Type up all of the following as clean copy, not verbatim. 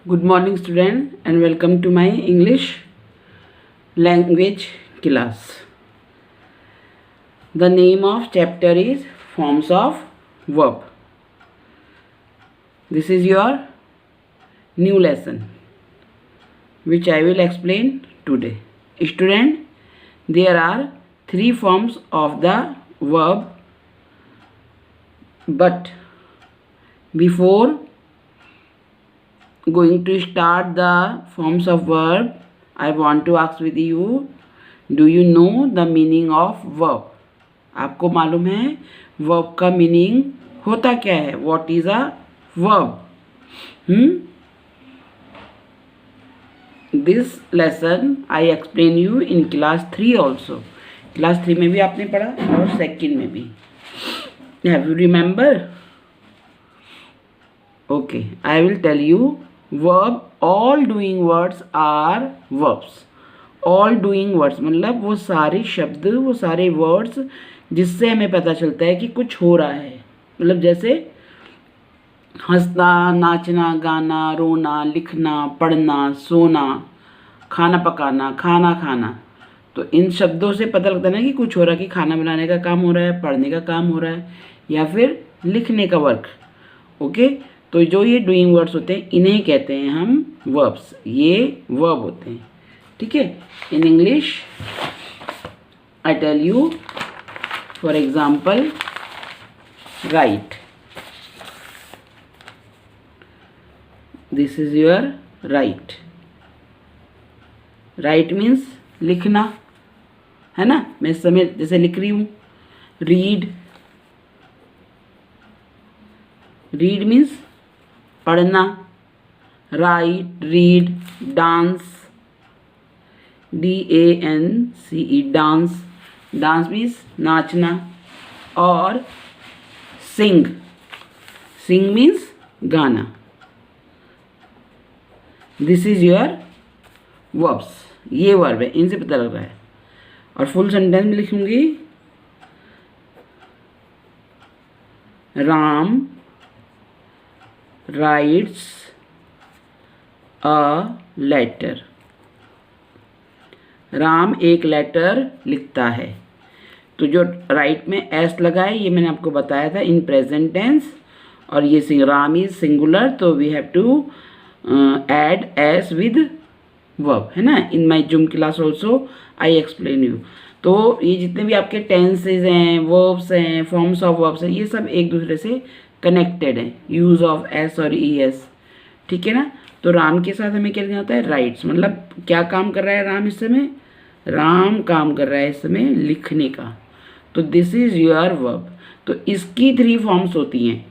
Good morning student and welcome to my English language class. The name of chapter is forms of verb. This is your new lesson which I will explain today. Student, there are three forms of the verb, but before going to start the forms of verb, I want to ask with you, do you know the meaning of verb? आपको मालूम है verb का meaning होता क्या है? What is a verb? This lesson I explain you in class 3 also. Class 3 में भी आपने पढ़ा और second में भी. Have you remember? Okay, I will tell you. Verb, all doing words are verbs. All doing words मतलब वो सारे शब्द, वो सारे वर्ड्स जिससे हमें पता चलता है कि कुछ हो रहा है. मतलब जैसे हंसना, नाचना, गाना, रोना, लिखना, पढ़ना, सोना, खाना पकाना, खाना खाना. तो इन शब्दों से पता लगता है ना कि कुछ हो रहा है, कि खाना बनाने का काम हो रहा है, पढ़ने का काम हो रहा है या फिर लिखने का वर्क. ओके, तो जो ये डूइंग वर्ड्स होते हैं इन्हें कहते हैं हम वर्ब्स. ये वर्ब होते हैं. ठीक है. In English I tell you, for example, right. This is your right. Right means लिखना, है ना. मैं इस समय जैसे लिख रही हूँ. रीड. रीड मीन्स पढ़ना. Right, read. Dance, DANCE, dance. Dance means नाचना. और सिंग. सिंग मीन्स गाना. This is your verbs. ये वर्ब है, इनसे पता लग रहा है. और फुल सेंटेंस में लिखूंगी, Ram writes a letter. Ram एक लेटर लिखता है. तो जो राइट में एस लगा है ये मैंने आपको बताया था इन प्रेजेंट टेंस. और ये राम इज सिंगुलर, तो we have to add s with verb, है ना. In my Zoom class also I explain you. तो ये जितने भी आपके टेंसेज हैं, वर्ब्स हैं, फॉर्म्स ऑफ वर्ब्स हैं, ये सब एक दूसरे से कनेक्टेड है. यूज ऑफ एस और ई एस. ठीक है ना. तो राम के साथ हमें क्या लिखना होता है? राइट्स. मतलब क्या काम कर रहा है राम इस समय? राम काम कर रहा है इस समय लिखने का. तो दिस इज योर वर्ब. तो इसकी थ्री फॉर्म्स होती हैं.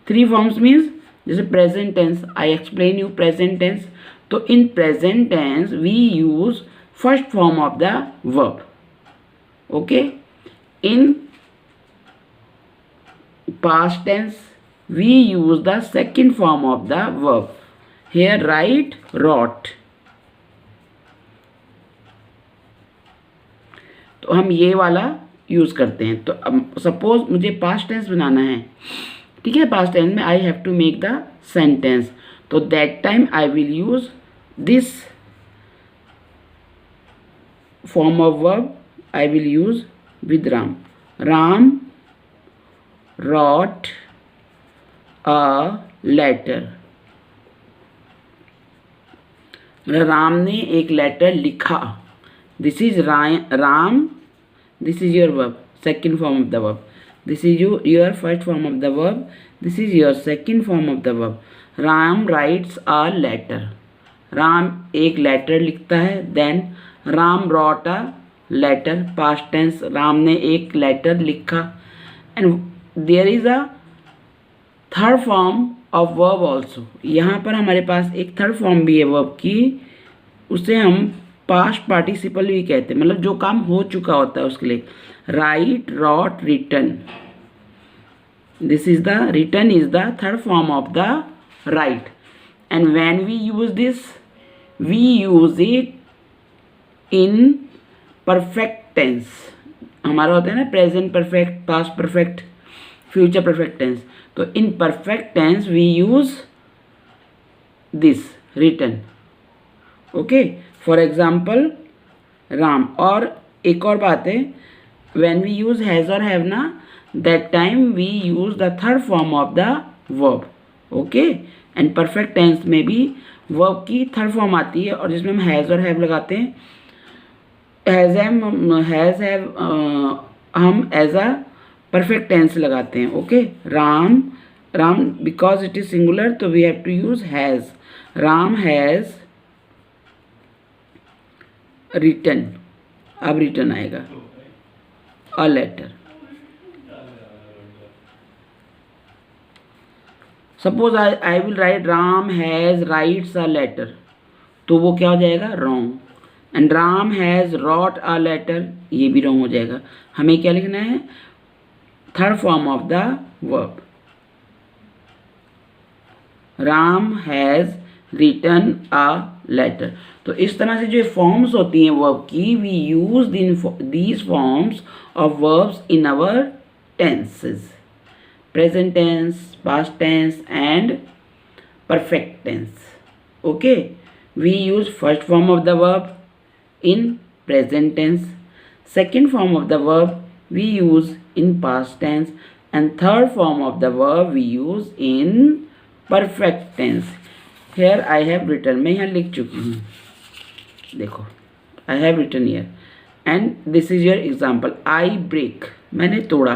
थ्री फॉर्म्स मीन्स जैसे present tense, I explain you present tense. तो in present tense we use first form of the verb. Okay. In past tense we use the second form of the verb. Here write, wrote. तो हम ये वाला use करते हैं. तो अब suppose मुझे पास्ट टेंस बनाना है. ठीक है. पास्ट टेंस में I have to make the sentence. तो that time I will use this form of verb. I will use with Ram. Ram wrote a letter. मतलब राम ने एक लेटर लिखा. This is Ram. This is your verb, second form of the verb. This is your first form of the verb. This is your second form of the verb. Ram writes a letter. Ram एक letter लिखता है. Then Ram wrote a letter, past tense. Ram ने एक letter लिखा. And there is a third form of verb also. यहाँ पर हमारे पास एक थर्ड फॉर्म भी है वर्ब की. उसे हम पास्ट पार्टिसिपल भी कहते हैं. मतलब जो काम हो चुका होता है उसके लिए. Right, wrote, written. This is the written is the third form of the write. And when we use this, we use it in perfect tense. हमारा होता है ना present perfect, past perfect, future perfect tense. तो in perfect tense we use this. written. Okay, for example Ram. और एक और बात है, when we use has or have ना, that time we use the third form of the verb. Okay, and perfect tense में भी verb की third form आती है और जिसमें हम हैज़ और हैव लगाते हैं. हैज़ हैव हम एज अ परफेक्ट टेंस लगाते हैं. Okay, Ram because it is singular तो we have to use has. Ram has written. अब रिटन आएगा a letter. Suppose I will write Ram has writes a letter, तो वो क्या हो जाएगा, wrong. And Ram has wrote a letter, ये भी रॉन्ग हो जाएगा. हमें क्या लिखना है, third form of the verb. Ram has written a letter. तो इस तरह से जो फॉर्म्स होती हैं वर्ब की, we use these forms of verbs in our tenses, present tense, past tense and perfect tense. Okay, we use first form of the verb in present tense, second form of the verb we use in past tense, and third form of the verb we use in perfect tense. Here I have written, मैं यहाँ लिख चुकी हूँ, देखो I have written here, and this is your example. I break, मैंने तोड़ा,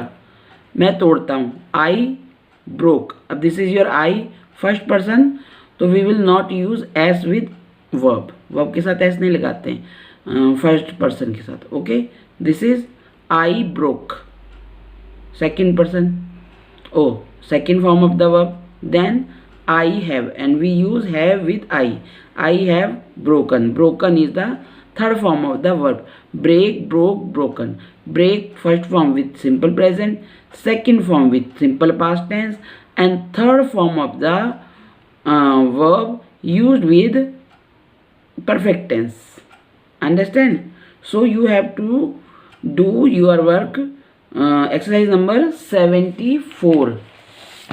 मैं तोड़ता हूँ. I broke. अब this is your I first person, तो we will not use s with verb. Verb के साथ एस नहीं लगाते हैं फर्स्ट पर्सन के साथ. Okay, this is I broke second person. Oh, second form of the verb. Then I have, and we use have with I. I have broken. Broken is the third form of the verb. Break, broke, broken. Break first form with simple present, second form with simple past tense, and third form of the verb used with perfect tense. Understand? So you have to do your work. Exercise number 74.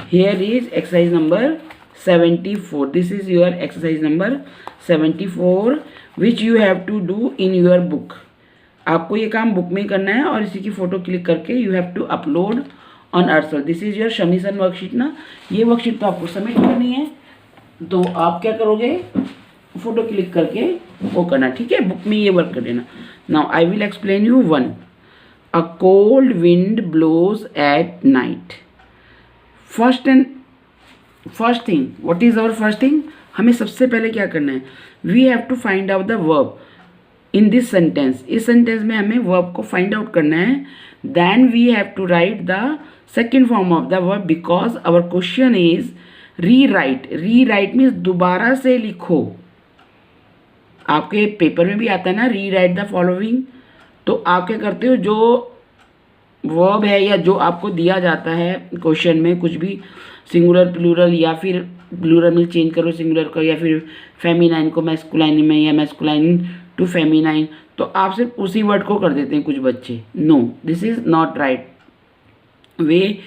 Here is exercise number 74. This is your exercise number 74 which you have to do in your book. आपको ये काम book में करना है और इसी की photo click करके you have to upload on अर्सल. दिस इज़ योर शमीसन वर्कशीट ना. ये वर्कशीट तो आपको सबमिट करनी है, तो आप क्या करोगे, फ़ोटो क्लिक करके वो करना. ठीक है, बुक में ये वर्क कर देना. Now I will explain you one. A cold wind blows at night. First thing, what is our first thing, हमें सबसे पहले क्या करना है, we have to find out the verb in this sentence. इस सेंटेंस में हमें वर्ब को फाइंड आउट करना है. Then we have to write the second form of the verb because our question is rewrite. Rewrite means दोबारा से लिखो. आपके पेपर में भी आता है ना, री राइट द फॉलोइंग. तो आप क्या करते हो, जो वर्ब है या जो आपको दिया जाता है क्वेश्चन में, कुछ भी सिंगुलर प्लूरल या फिर प्लूरल में चेंज करो सिंगुलर को, या फिर फेमिनाइन को मैस्कुलाइन में या मैस्कुलाइन टू फेमिनाइन, तो आप सिर्फ उसी वर्ड को कर देते हैं कुछ बच्चे. No, this is not right way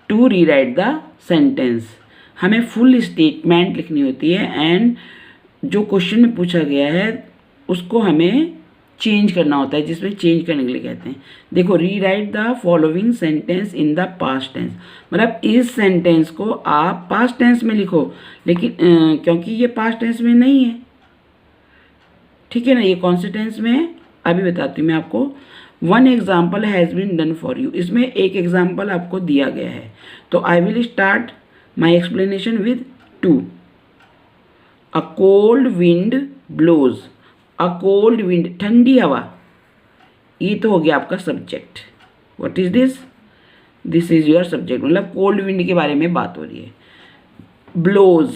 to rewrite the sentence. हमें फुल स्टेटमेंट लिखनी होती है एंड जो क्वेश्चन में पूछा गया है उसको हमें चेंज करना होता है, जिसमें चेंज करने के लिए कहते हैं. देखो, rewrite the following sentence in the past tense, मतलब इस सेंटेंस को आप पास्ट टेंस में लिखो, लेकिन क्योंकि ये पास्ट टेंस में नहीं है, ठीक है ना, ये कौन से टेंस में है अभी बताती हूँ मैं आपको. One example has been done for you. इसमें एक एग्जाम्पल आपको दिया गया है, तो I will start my explanation with two. A cold wind blows. A cold wind, ठंडी हवा. ये तो हो गया आपका subject. What is this, this is your subject, मतलब कोल्ड विंड के बारे में बात हो रही है. ब्लोज,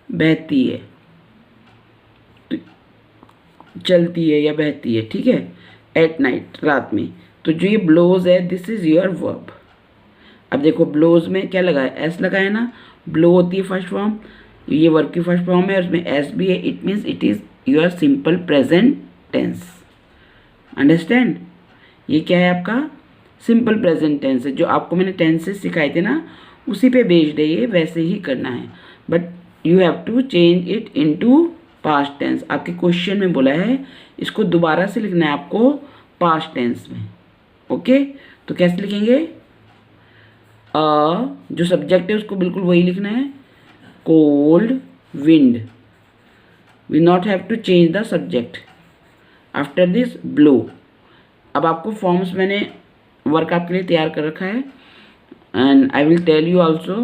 बहती है, चलती है या बहती है, ठीक है. एट नाइट, रात में. तो जो ये ब्लोज है, दिस इज योर वर्ब. अब देखो, ब्लोज में क्या लगा है, एस लगा है ना. ब्लो होती है फर्स्ट फॉर्म, ये वर्ब की फर्स्ट फॉर्म है, उसमें एस भी है. It means it is your simple present tense. Understand, ये क्या है आपका सिंपल प्रेजेंट टेंस है. जो आपको मैंने टेंसेस सिखाए थे ना, उसी पे बेस्ड है ये, वैसे ही करना है. But you have to change it into past tense. आपके क्वेश्चन में बोला है इसको दोबारा से लिखना है आपको पास्ट टेंस में। ओके, तो कैसे लिखेंगे? जो सब्जेक्ट है उसको बिल्कुल वही लिखना है, cold wind. We not have to change the subject. After this blow. अब आपको फॉर्म्स मैंने वर्क आपके लिए तैयार कर रखा है and I will tell you also.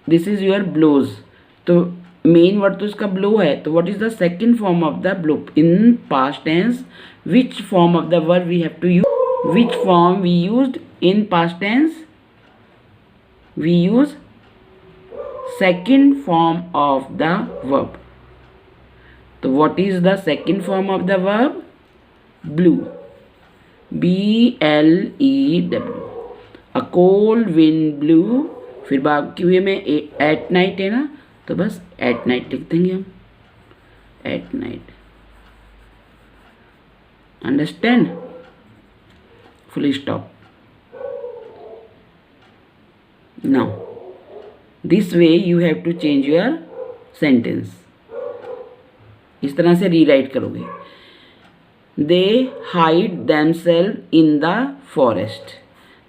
This is your blows. तो मेन वर्ड तो इसका ब्लो है, तो what is the second form of the blow in past tense? Which form of the verb we have to use? Which form we used in past tense? We use second form of the verb. So what is the second form of the verb? Blew. BLEW. A cold wind blew. फिर बाकी वे में at night है ना, तो बस at night लिख देंगे हम, at night. Understand? Full stop. Now this way you have to change your sentence. इस तरह से रीराइट करोगे। They hide themselves in the forest.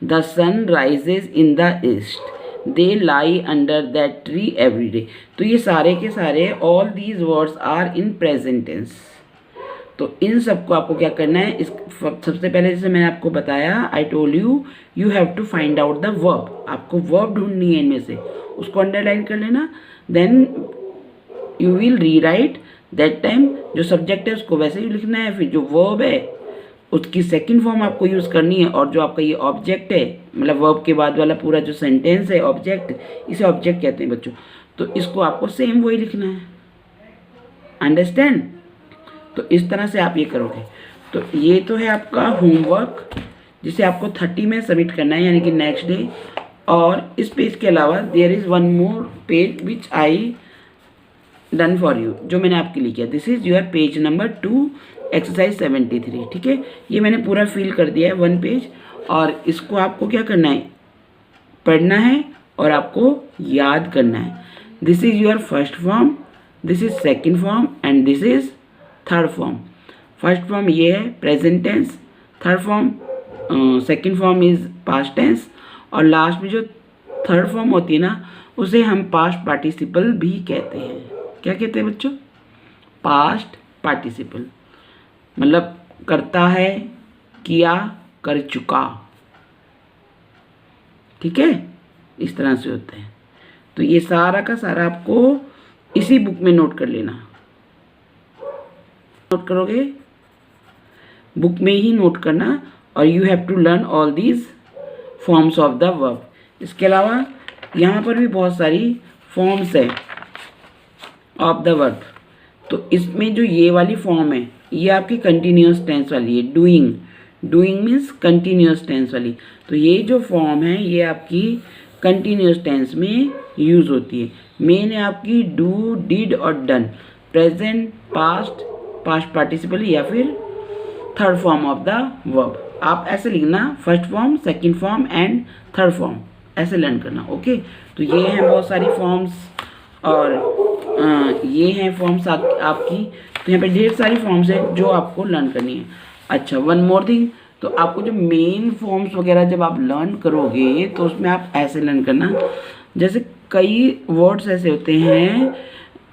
The sun rises in the east. They lie under that tree every day. तो ये सारे के सारे all these words are in present tense. तो इन सबको आपको क्या करना है? इस सबसे पहले जैसे मैंने आपको बताया, I told you have to find out the verb. आपको वर्ब ढूंढनी है इनमें से, उसको अंडरलाइन कर लेना। Then you will rewrite. That time जो सब्जेक्ट है उसको वैसे ही लिखना है, फिर जो वर्ब है उसकी सेकंड फॉर्म आपको यूज़ करनी है, और जो आपका ये ऑब्जेक्ट है, मतलब वर्ब के बाद वाला पूरा जो सेंटेंस है ऑब्जेक्ट, इसे ऑब्जेक्ट कहते हैं बच्चों। तो इसको आपको सेम वही लिखना है। अंडरस्टैंड? तो इस तरह से आप ये करोगे। तो ये तो है आपका होमवर्क जिसे आपको 30 में सबमिट करना है, यानी कि नेक्स्ट डे। और इस पेज के अलावा there is one more page which I done for you, जो मैंने आपके लिए किया। This is your page number 2 exercise 73। ठीक है, ये मैंने पूरा फिल कर दिया है 1 पेज, और इसको आपको क्या करना है? पढ़ना है और आपको याद करना है। This is your first form, this is second form and this is third form. First form ये है present tense, third form second form is past tense, और लास्ट में जो थर्ड फॉर्म होती है ना उसे हम पास्ट पार्टिसिपल भी कहते हैं। क्या कहते हैं बच्चों? पास्ट पार्टिसिपल, मतलब करता है, किया, कर चुका। ठीक है, इस तरह से होता है। तो ये सारा का सारा आपको इसी बुक में नोट कर लेना। नोट करोगे, बुक में ही नोट करना, और you have to learn all these forms of the verb. इसके अलावा यहाँ पर भी बहुत सारी फॉर्म्स है ऑफ द वर्ब। तो इसमें जो ये वाली फॉर्म है ये आपकी कंटिन्यूअस टेंस वाली है, doing. Doing means continuous tense वाली। तो ये जो फॉर्म है ये आपकी कंटिन्यूअस टेंस में यूज़ होती है। मेन है आपकी डू, डिड और done, present, past, past participle या फिर third form of the verb. आप ऐसे लिखना, first form, second form and third form, ऐसे लर्न करना। ओके, तो ये हैं बहुत सारी फॉर्म्स, और ये हैं फॉर्म्स आपकी। तो यहाँ पे ढेर सारी फॉर्म्स है जो आपको लर्न करनी है। अच्छा, वन मोर थिंग, तो आपको जो मेन फॉर्म्स वगैरह जब आप लर्न करोगे तो उसमें आप ऐसे लर्न करना, जैसे कई वर्ड्स ऐसे होते हैं,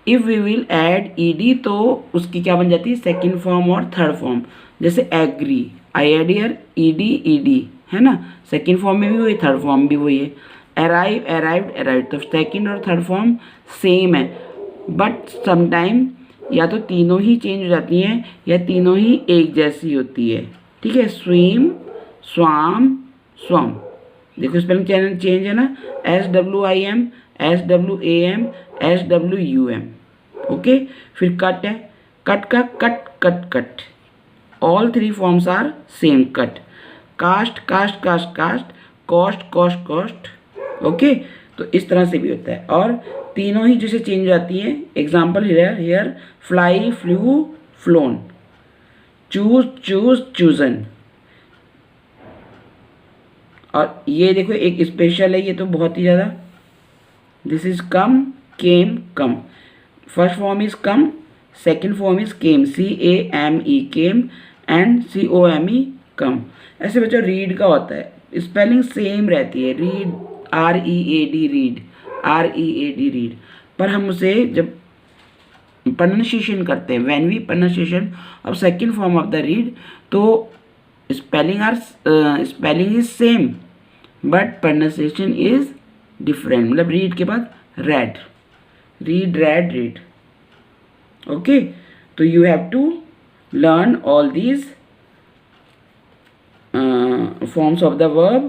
if we will add ED तो उसकी क्या बन जाती है? सेकंड फॉर्म और थर्ड फॉर्म। जैसे एग्री, आई एड ईयर, ईडी, ईडी, है ना, सेकंड फॉर्म में भी वही, थर्ड फॉर्म भी वही है। अराइव, अराइव्ड, अराइव्ड, तो सेकंड और थर्ड फॉर्म सेम है, बट समटाइम या तो तीनों ही चेंज हो जाती हैं या तीनों ही एक जैसी होती है। ठीक है, स्विम, स्वाम, स्वम, देखो स्पेलिंग चेंज है ना, SWIM, SWAM, SWUM। ओके, फिर कट है, कट का cut, cut cut, all three forms are same cut. Cast, cast, cast, cast, cost, cost, cost. Okay, तो इस तरह से भी होता है, और तीनों ही जैसे चेंज हो जाती है। Example here, here fly, flu, phloem, choose, choose, chosen. और ये देखो एक स्पेशल है, ये तो बहुत ही ज़्यादा, this is come, came, come. First form is come, second form is came, CAME came, and COME come. ऐसे बच्चों रीड का होता है, स्पेलिंग सेम रहती है, read READ read, READ read, पर हम उसे जब प्रोनाउंसिएशन करते हैं, when we pronunciation of second form of the read, तो spelling is same but pronunciation is different. मतलब रीड के बाद read, read read read. Okay, तो you have to learn all these forms of the verb.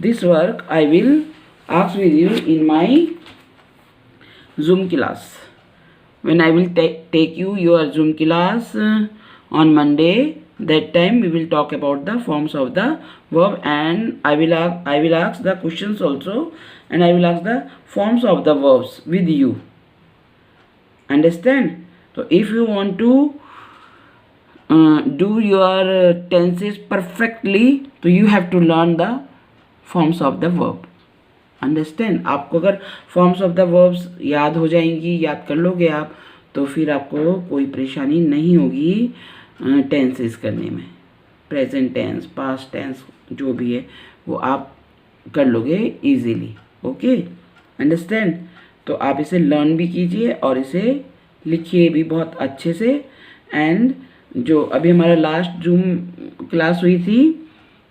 This work I will ask with you in my Zoom class. When I will take you your Zoom class on Monday, that time we will talk about the forms of the verb, and I will ask the questions also, and I will ask the forms of the verbs with you. Understand? So if you want to do your tenses perfectly, so you have to learn the forms of the verb. Understand? आपको अगर forms of the verbs याद हो जाएंगी, याद कर लोगे आप, तो फिर आपको कोई परेशानी नहीं होगी टेंसेस करने में. प्रेजेंट टेंस, पास्ट टेंस जो भी है वो आप कर लोगे इजीली. Okay, understand? तो आप इसे लर्न भी कीजिए और इसे लिखिए भी बहुत अच्छे से. एंड जो अभी हमारा लास्ट जूम क्लास हुई थी,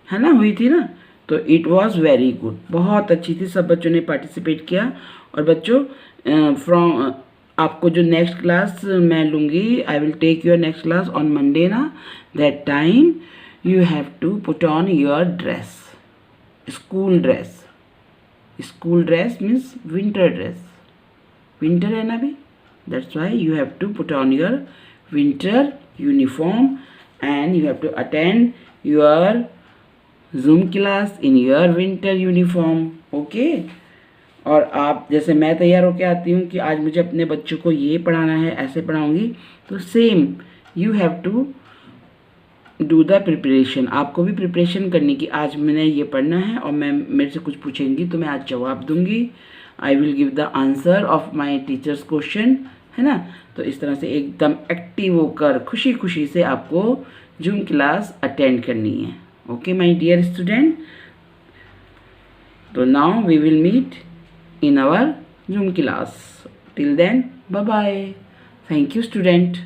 है ना, हुई थी ना, तो इट वॉज़ वेरी गुड, बहुत अच्छी थी, सब बच्चों ने पार्टिसिपेट किया. और बच्चों फ्रॉम आपको जो नेक्स्ट क्लास मैं लूँगी, I will take your next class on Monday ना, that time you have to put on your dress, school dress. School dress means winter dress, winter है ना अभी, that's why you have to put on your winter uniform and you have to attend your Zoom class in your winter uniform. Okay? और आप जैसे मैं तैयार होके आती हूँ कि आज मुझे अपने बच्चों को ये पढ़ाना है, ऐसे पढ़ाऊँगी, तो same you have to do the preparation. आपको भी प्रिपरेशन करनी कि आज मैंने ये पढ़ना है और मैं मेरे से कुछ पूछेंगी तो मैं आज जवाब दूँगी. I will give the answer of my teachers question, है ना. तो इस तरह से एकदम एक्टिव होकर खुशी खुशी से आपको जूम क्लास अटेंड करनी है. ओके माय डियर स्टूडेंट, तो now we will meet in our Zoom class. Till then, bye bye. Thank you student.